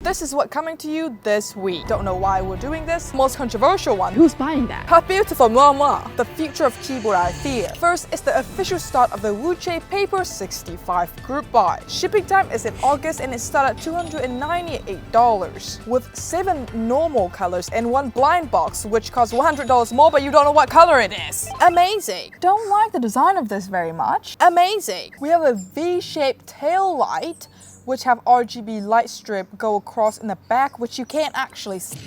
This is what coming to you this week. Don't know why we're doing this. Most controversial one. Who's buying that? How beautiful, mwah. The future of keyboard I fear. First is the official start of the Yunzii Paper 65 group buy. Shipping time is in August and it started at $298 with 7 normal colors and 1 blind box, which costs $100 more, but you don't know what color it is. Amazing. Don't like the design of this very much. Amazing. We have a V-shaped tail light, which have RGB light strip go across in the back, which you can't actually see.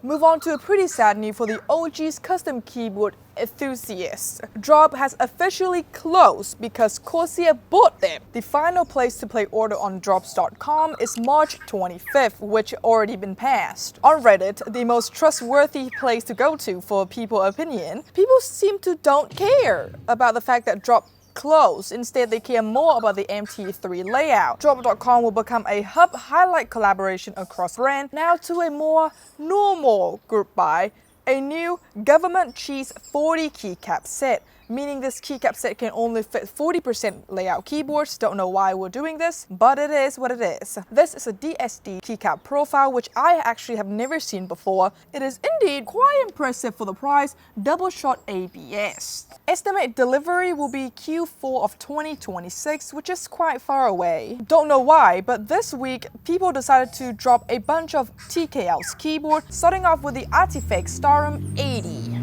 Move on to a pretty sad news for the OG's custom keyboard enthusiasts. Drop has officially closed because Kzzi bought them. The final place to place order on drops.com is March 25th, which already been passed. On Reddit, the most trustworthy place to go to for people's opinion, people seem to don't care about the fact that Drop closed. Instead, they care more about the MT3 layout. Drop.com will become a hub highlight collaboration across brand, now to a more normal group buy, a new government cheese 40 keycap set, meaning this keycap set can only fit 40% layout keyboards. Don't know why we're doing this, but it is what it is. This is a DSD keycap profile, which I actually have never seen before. It is indeed quite impressive for the price, double shot ABS. Estimate delivery will be Q4 of 2026, which is quite far away. Don't know why, but this week, people decided to drop a bunch of TKL's keyboard, starting off with the artifact Stratum 80.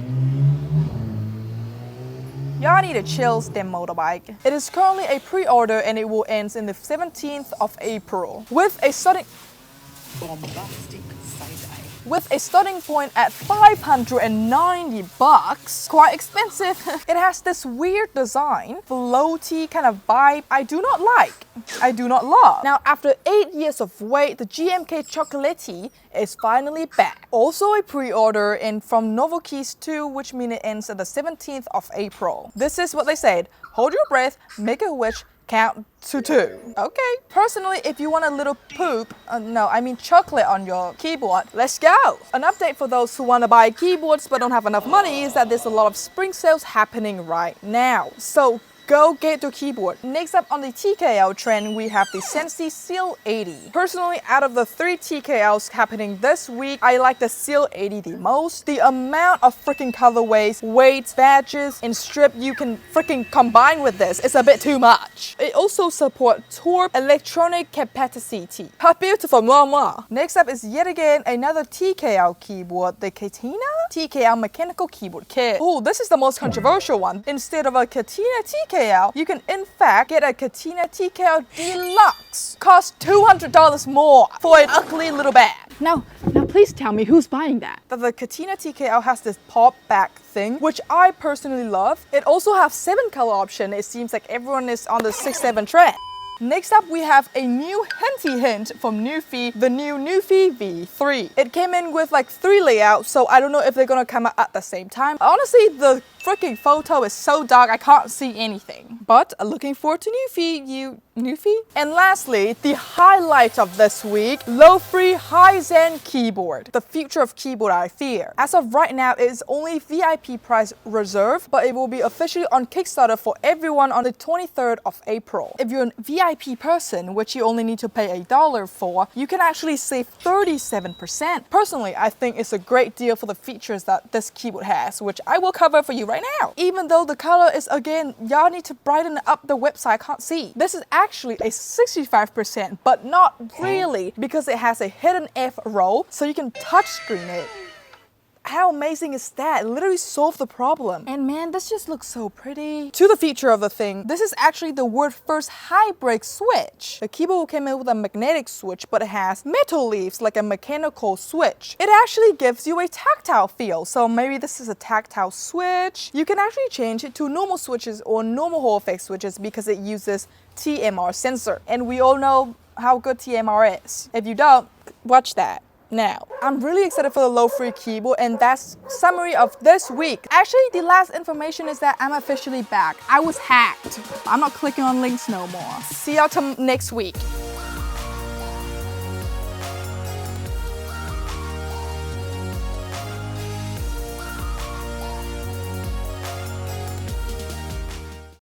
Y'all need a chill STEM motorbike. It is currently a pre-order and it will end in the 17th of April. With a starting point at $590, quite expensive. It has this weird design, floaty kind of vibe I do not like. I do not love. Now, after 8 years of wait, the GMK Chocolatier is finally back. Also a pre-order and from Novelkeys 2, which means it ends at the 17th of April. This is what they said. Hold your breath, make a wish, count to 2. Okay. Personally, if you want a little chocolate on your keyboard, let's go. An update for those who want to buy keyboards but don't have enough money is that there's a lot of spring sales happening right now. So go get your keyboard. Next up on the TKL trend, we have the Kzzi Seal 80. Personally, out of the 3 TKLs happening this week, I like the Seal 80 the most. The amount of freaking colorways, weights, badges, and strip you can freaking combine with this is a bit too much. It also supports TORP electronic capacity. How beautiful, mwah. Next up is yet again another TKL keyboard, the Katina TKL mechanical keyboard kit. Oh, this is the most controversial one. Instead of a Katina TKL, you can in fact get a Katina TKL Deluxe. Costs $200 more for an ugly little bag. Now please tell me who's buying that. The Katina TKL has this pop back thing, which I personally love. It also has 7 color option. It seems like everyone is on the 6-7 trend. Next up, we have a new hinty hint from Nuphy, the new Nuphy V3. It came in with like 3 layouts, so I don't know if they're gonna come out at the same time. Honestly, the freaking photo is so dark I can't see anything. But looking forward to Nuphy. And lastly, the highlight of this week, Lofree Hyzen keyboard. The future of keyboard I fear. As of right now, it is only VIP price reserved, but it will be officially on Kickstarter for everyone on the 23rd of April. If you're a VIP person, which you only need to pay $1 for, you can actually save 37%. Personally, I think it's a great deal for the features that this keyboard has, which I will cover for you right now. Even though the color is, again, y'all need to brighten up the website, I can't see. This is actually a 65%, but not really, because it has a hidden F roll, so you can touchscreen it. How amazing is that? It literally solved the problem. And man, this just looks so pretty. To the feature of the thing, this is actually the world's first high-break switch. The keyboard came in with a magnetic switch, but it has metal leaves like a mechanical switch. It actually gives you a tactile feel, so maybe this is a tactile switch. You can actually change it to normal switches or normal Hall effect switches because it uses TMR sensor. And we all know how good TMR is. If you don't, watch that. Now, I'm really excited for the Lofree keyboard, and that's summary of this week. Actually, the last information is that I'm officially back. I was hacked. I'm not clicking on links no more. See y'all next week.